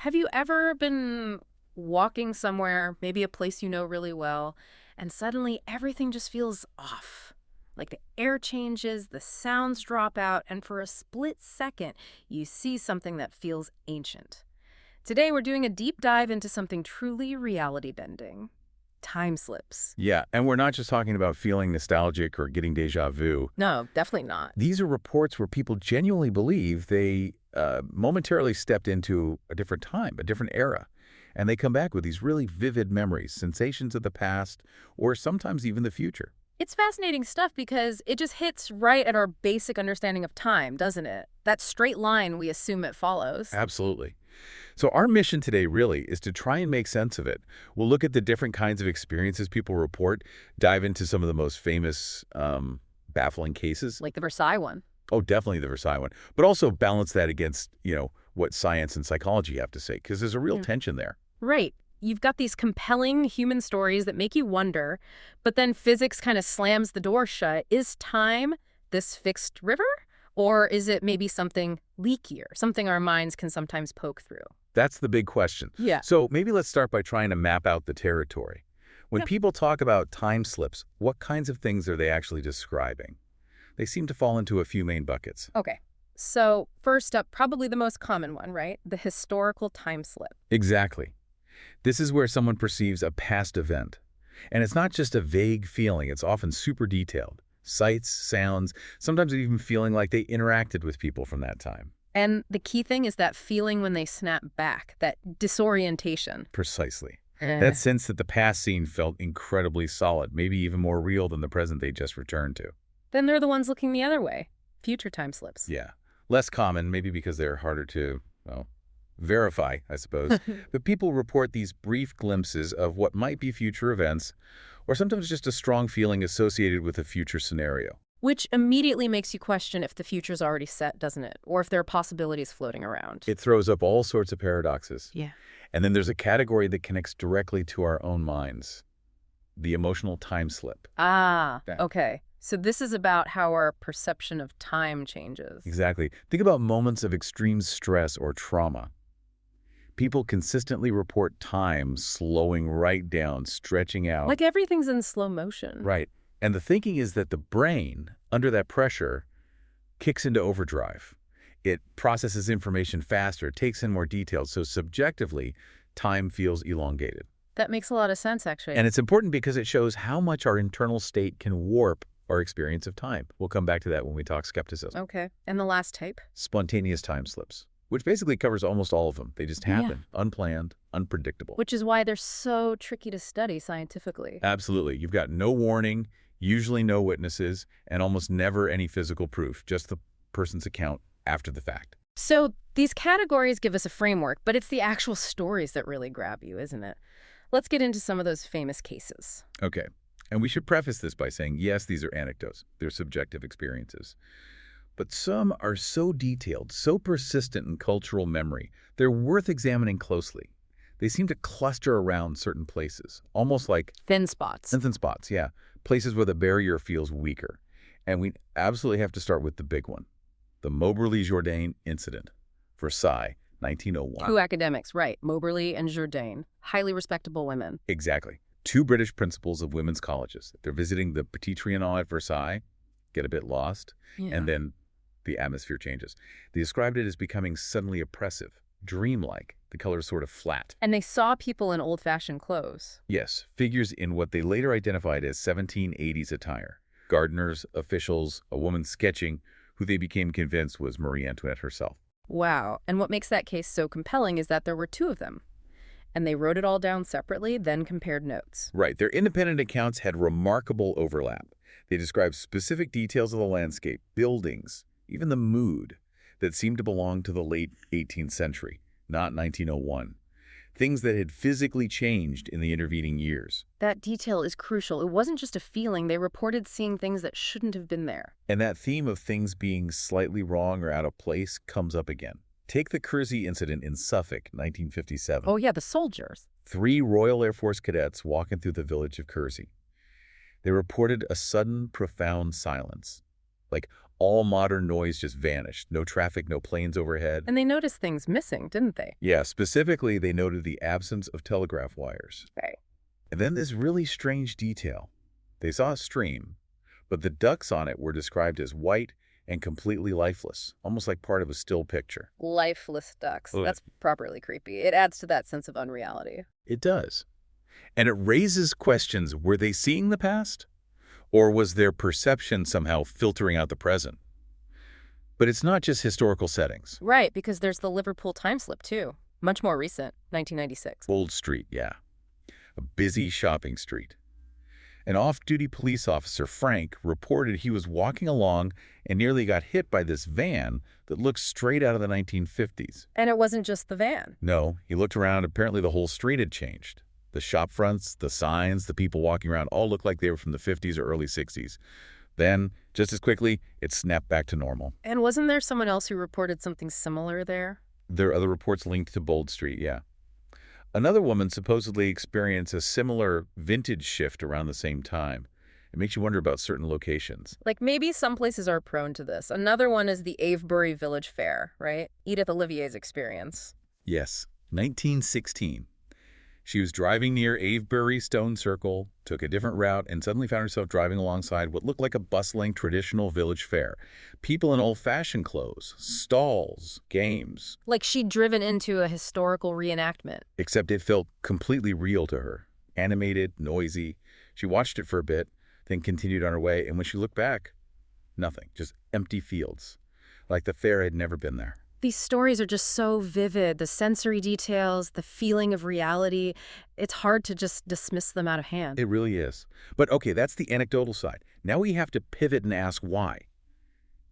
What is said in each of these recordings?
Have you ever been walking somewhere, maybe a place you know really well, and suddenly everything just feels off? Like the air changes, the sounds drop out, and for a split second, you see something that feels ancient. Today, we're doing a deep dive into something truly reality bending: time slips. Yeah, and we're not just talking about feeling nostalgic or getting déjà vu. No, definitely not. These are reports where people genuinely believe they momentarily stepped into a different time, a different era. And they come back with these really vivid memories, sensations of the past, or sometimes even the future. It's fascinating stuff because it just hits right at our basic understanding of time, doesn't it? That straight line we assume it follows. Absolutely. So our mission today really is to try and make sense of it. We'll look at the different kinds of experiences people report, dive into some of the most famous, baffling cases. Like the Versailles one. Oh, definitely the Versailles one. But also balance that against, what science and psychology have to say, because there's a real tension there. Right. You've got these compelling human stories that make you wonder, but then physics kind of slams the door shut. Is time this fixed river? Or is it maybe something leakier, something our minds can sometimes poke through? That's the big question. Yeah. So maybe let's start by trying to map out the territory. When Yeah. people talk about time slips, what kinds of things are they actually describing? They seem to fall into a few main buckets. Okay. So first up, probably the most common one, right? The historical time slip. Exactly. This is where someone perceives a past event. And it's not just a vague feeling, it's often super detailed. Sights, sounds, sometimes even feeling like they interacted with people from that time. And the key thing is that feeling when they snap back, that disorientation. Precisely. Eh. That sense that the past scene felt incredibly solid, maybe even more real than the present they just returned to. Then they're the ones looking the other way. Future time slips. Yeah. Less common, maybe because they're harder to, well, verify, I suppose. But people report these brief glimpses of what might be future events, or sometimes just a strong feeling associated with a future scenario. Which immediately makes you question if the future's already set, doesn't it? Or if there are possibilities floating around. It throws up all sorts of paradoxes. Yeah. And then there's a category that connects directly to our own minds, the emotional time slip. Ah, Yeah. okay. So this is about how our perception of time changes. Exactly. Think about moments of extreme stress or trauma. People consistently report time slowing right down, stretching out. Like everything's in slow motion. Right. And the thinking is that the brain, under that pressure, kicks into overdrive. It processes information faster, takes in more details, so subjectively, time feels elongated. That makes a lot of sense, actually. And it's important because it shows how much our internal state can warp our experience of time. We'll come back to that when we talk skepticism. Okay. And the last type? Spontaneous time slips, which basically covers almost all of them. They just Yeah. happen, unplanned, unpredictable. Which is why they're so tricky to study scientifically. Absolutely. You've got no warning, usually no witnesses, and almost never any physical proof, just the person's account after the fact. So these categories give us a framework, but it's the actual stories that really grab you, isn't it? Let's get into some of those famous cases. Okay. And we should preface this by saying, yes, these are anecdotes. They're subjective experiences. But some are so detailed, so persistent in cultural memory, they're worth examining closely. They seem to cluster around certain places, almost like Thin spots. thin spots, yeah. Places where the barrier feels weaker. And we absolutely have to start with the big one, the Moberly-Jourdain incident, Versailles, 1901. Two academics, right. Moberly and Jourdain. Highly respectable women. Exactly. Two British principals of women's colleges. They're visiting the Petit Trianon at Versailles, get a bit lost, and then the atmosphere changes. They described it as becoming suddenly oppressive, dreamlike. The colors sort of flat. And they saw people in old-fashioned clothes. Yes, figures in what they later identified as 1780s attire. Gardeners, officials, a woman sketching, who they became convinced was Marie Antoinette herself. Wow. And what makes that case so compelling is that there were two of them. And they wrote it all down separately, then compared notes. Right, their independent accounts had remarkable overlap. They described specific details of the landscape, buildings, even the mood that seemed to belong to the late 18th century, not 1901. Things that had physically changed in the intervening years. That detail is crucial. It wasn't just a feeling. They reported seeing things that shouldn't have been there. And that theme of things being slightly wrong or out of place comes up again. Take the Kersey incident in Suffolk, 1957. Oh, yeah, the soldiers. 3 Royal Air Force cadets walking through the village of Kersey. They reported a sudden, profound silence. Like All modern noise just vanished. No traffic, no planes overhead. And they noticed things missing, didn't they? Yeah, specifically, they noted the absence of telegraph wires. Right. And then this really strange detail. They saw a stream, but the ducks on it were described as white and completely lifeless, almost like part of a still picture. Lifeless ducks. Ugh. That's properly creepy. It adds to that sense of unreality. It does. And it raises questions. Were they seeing the past? Or was their perception somehow filtering out the present? But it's not just historical settings. Right, because there's the Liverpool time slip, too. Much more recent, 1996. Old Street, yeah. A busy shopping street. An off-duty police officer, Frank, reported he was walking along and nearly got hit by this van that looked straight out of the 1950s. And it wasn't just the van. No, he looked around. Apparently the whole street had changed. The shop fronts, the signs, the people walking around all looked like they were from the 50s or early 60s. Then, just as quickly, it snapped back to normal. And wasn't there someone else who reported something similar there? There are other reports linked to Bold Street, yeah. Another woman supposedly experienced a similar vintage shift around the same time. It makes you wonder about certain locations. Like maybe some places are prone to this. Another one is the Avebury Village Fair, right? Edith Olivier's experience. Yes, 1916. She was driving near Avebury Stone Circle, took a different route, and suddenly found herself driving alongside what looked like a bustling traditional village fair. People in old-fashioned clothes, stalls, games. Like she'd driven into a historical reenactment. Except it felt completely real to her. Animated, noisy. She watched it for a bit, then continued on her way, and when she looked back, nothing, just empty fields. Like the fair had never been there. These stories are just so vivid. The sensory details, the feeling of reality. It's hard to just dismiss them out of hand. It really is. But okay, that's the anecdotal side. Now we have to pivot and ask why.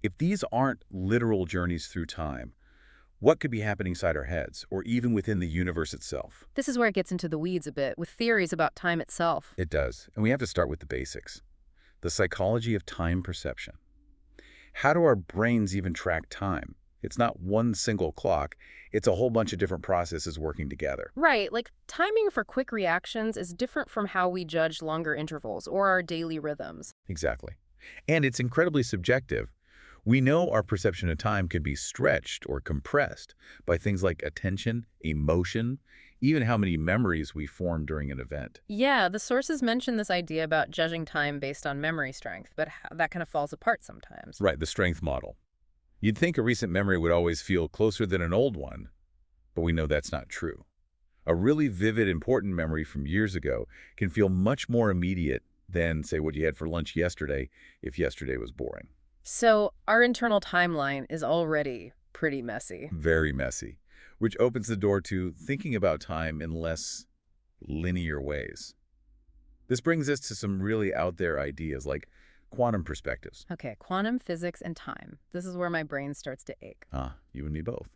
If these aren't literal journeys through time, what could be happening inside our heads, or even within the universe itself? This is where it gets into the weeds a bit, with theories about time itself. It does. And we have to start with the basics. The psychology of time perception. How do our brains even track time? It's not one single clock. It's a whole bunch of different processes working together. Right, like timing for quick reactions is different from how we judge longer intervals or our daily rhythms. Exactly. And it's incredibly subjective. We know our perception of time can be stretched or compressed by things like attention, emotion, even how many memories we form during an event. Yeah, the sources mention this idea about judging time based on memory strength, but that kind of falls apart sometimes. Right, the strength model. You'd think a recent memory would always feel closer than an old one, but we know that's not true. A really vivid, important memory from years ago can feel much more immediate than, say, what you had for lunch yesterday, if yesterday was boring. So our internal timeline is already pretty messy. Very messy, which opens the door to thinking about time in less linear ways. This brings us to some really out there ideas like quantum perspectives. Okay, quantum physics and time. This is where my brain starts to ache. You and me both.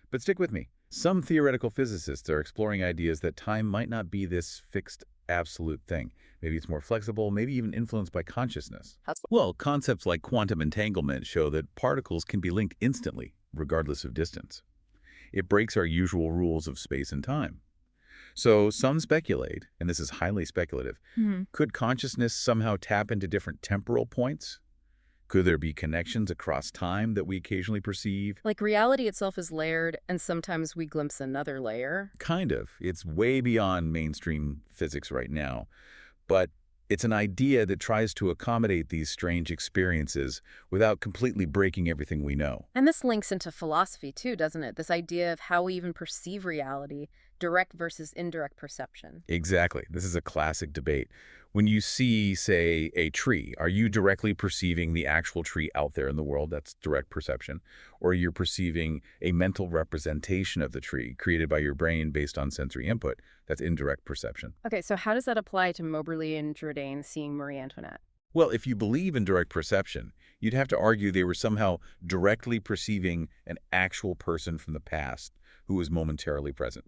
But stick with me. Some theoretical physicists are exploring ideas that time might not be this fixed, absolute thing. Maybe it's more flexible, maybe even influenced by consciousness. Well, concepts like quantum entanglement show that particles can be linked instantly, regardless of distance. It breaks our usual rules of space and time. So some speculate, and this is highly speculative, could consciousness somehow tap into different temporal points? Could there be connections across time that we occasionally perceive? Like reality itself is layered, and sometimes we glimpse another layer. Kind of. It's way beyond mainstream physics right now. But it's an idea that tries to accommodate these strange experiences without completely breaking everything we know. And this links into philosophy too, doesn't it? This idea of how we even perceive reality, direct versus indirect perception. Exactly. This is a classic debate. When you see, say, a tree, are you directly perceiving the actual tree out there in the world? That's direct perception. Or you're perceiving a mental representation of the tree created by your brain based on sensory input. That's indirect perception. Okay, so how does that apply to Moberly and Jourdain seeing Marie Antoinette? Well, if you believe in direct perception, you'd have to argue they were somehow directly perceiving an actual person from the past who was momentarily present,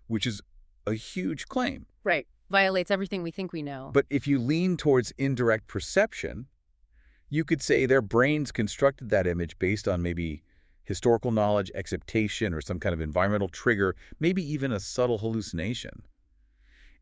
which is a huge claim. Right. Violates everything we think we know. But if you lean towards indirect perception, you could say their brains constructed that image based on maybe historical knowledge, acceptation, or some kind of environmental trigger, maybe even a subtle hallucination.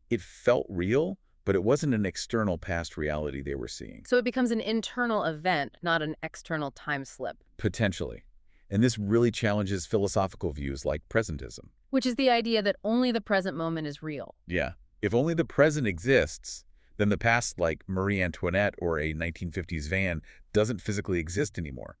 It felt real, but it wasn't an external past reality they were seeing. So it becomes an internal event, not an external time slip, Potentially. And this really challenges philosophical views like presentism. which is the idea that only the present moment is real. Yeah. If only the present exists, then the past, like Marie Antoinette or a 1950s van, doesn't physically exist anymore.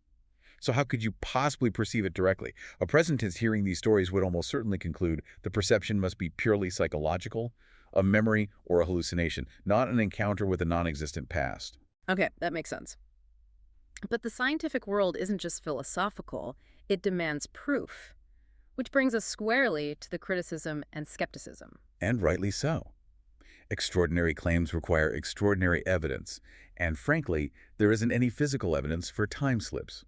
So how could you possibly perceive it directly? A presentist hearing these stories would almost certainly conclude the perception must be purely psychological, a memory, or a hallucination, not an encounter with a non-existent past. Okay, that makes sense. But the scientific world isn't just philosophical, it demands proof. Which brings us squarely to the criticism and skepticism. And rightly so. Extraordinary claims require extraordinary evidence, and frankly, there isn't any physical evidence for time slips.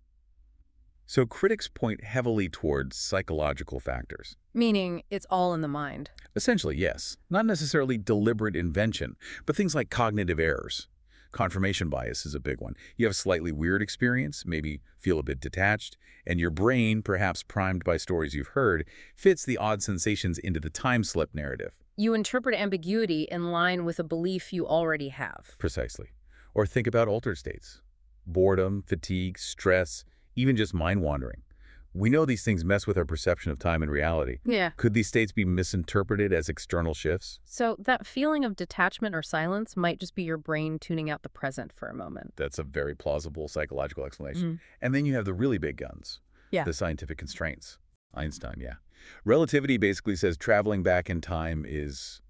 So critics point heavily towards psychological factors. Meaning, it's all in the mind. Essentially, yes. Not necessarily deliberate invention, but things like cognitive errors. Confirmation bias is a big one. You have a slightly weird experience, maybe feel a bit detached, and your brain, perhaps primed by stories you've heard, fits the odd sensations into the time slip narrative. You interpret ambiguity in line with a belief you already have. Precisely. Or think about altered states. Boredom, fatigue, stress, even just mind-wandering. We know these things mess with our perception of time and reality. Yeah. Could these states be misinterpreted as external shifts? So that feeling of detachment or silence might just be your brain tuning out the present for a moment. That's a very plausible psychological explanation. Mhm. And then you have the really big guns. Yeah. The scientific constraints. Einstein, yeah. Relativity basically says traveling back in time is,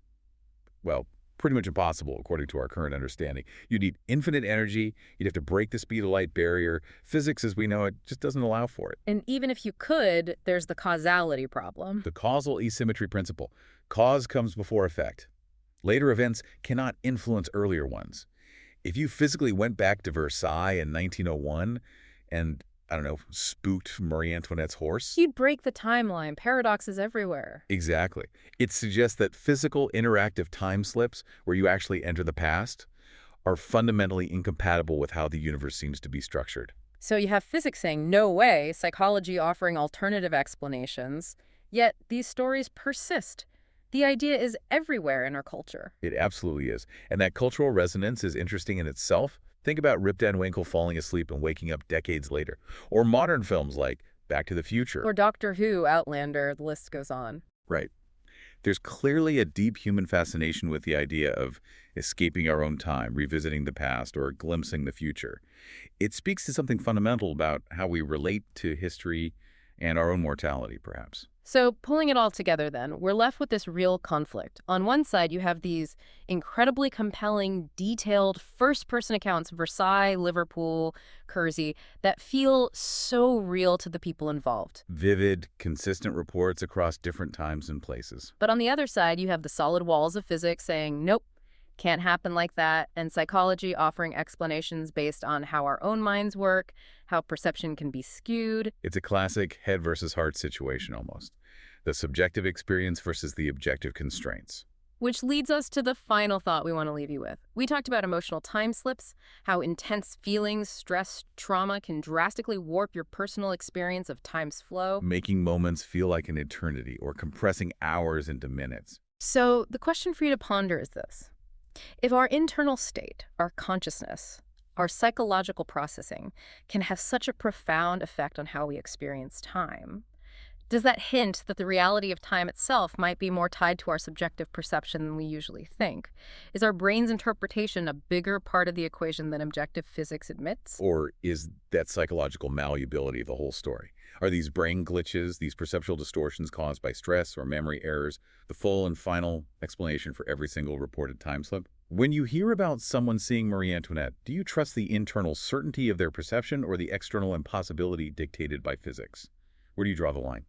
well, pretty much impossible according to our current understanding. You need infinite energy. You'd have to break the speed of light barrier. Physics, as we know it, just doesn't allow for it. And even if you could, there's the causality problem. The causal asymmetry principle. Cause comes before effect. Later events cannot influence earlier ones. If you physically went back to Versailles in 1901 and, I don't know, spooked Marie Antoinette's horse. You'd break the timeline. Paradoxes everywhere. Exactly. It suggests that physical interactive time slips, where you actually enter the past, are fundamentally incompatible with how the universe seems to be structured. So you have physics saying, no way, psychology offering alternative explanations, yet these stories persist. The idea is everywhere in our culture. It absolutely is. And that cultural resonance is interesting in itself. Think about Rip Van Winkle falling asleep and waking up decades later. Or modern films like Back to the Future. Or Doctor Who, Outlander, the list goes on. Right. There's clearly a deep human fascination with the idea of escaping our own time, revisiting the past, or glimpsing the future. It speaks to something fundamental about how we relate to history and our own mortality, perhaps. So pulling it all together then, we're left with this real conflict. On one side, you have these incredibly compelling, detailed, first-person accounts, Versailles, Liverpool, Kersey, that feel so real to the people involved. Vivid, consistent reports across different times and places. But on the other side, you have the solid walls of physics saying, nope, can't happen like that, and psychology offering explanations based on how our own minds work, how perception can be skewed. It's a classic head versus heart situation almost. The subjective experience versus the objective constraints. Which leads us to the final thought we want to leave you with. We talked about emotional time slips, how intense feelings, stress, trauma can drastically warp your personal experience of time's flow. Making moments feel like an eternity or compressing hours into minutes. So the question for you to ponder is this. If our internal state, our consciousness, our psychological processing can have such a profound effect on how we experience time, does that hint that the reality of time itself might be more tied to our subjective perception than we usually think? Is our brain's interpretation a bigger part of the equation than objective physics admits? Or is that psychological malleability the whole story? Are these brain glitches, these perceptual distortions caused by stress or memory errors, the full and final explanation for every single reported time slip? When you hear about someone seeing Marie Antoinette, do you trust the internal certainty of their perception or the external impossibility dictated by physics? Where do you draw the line?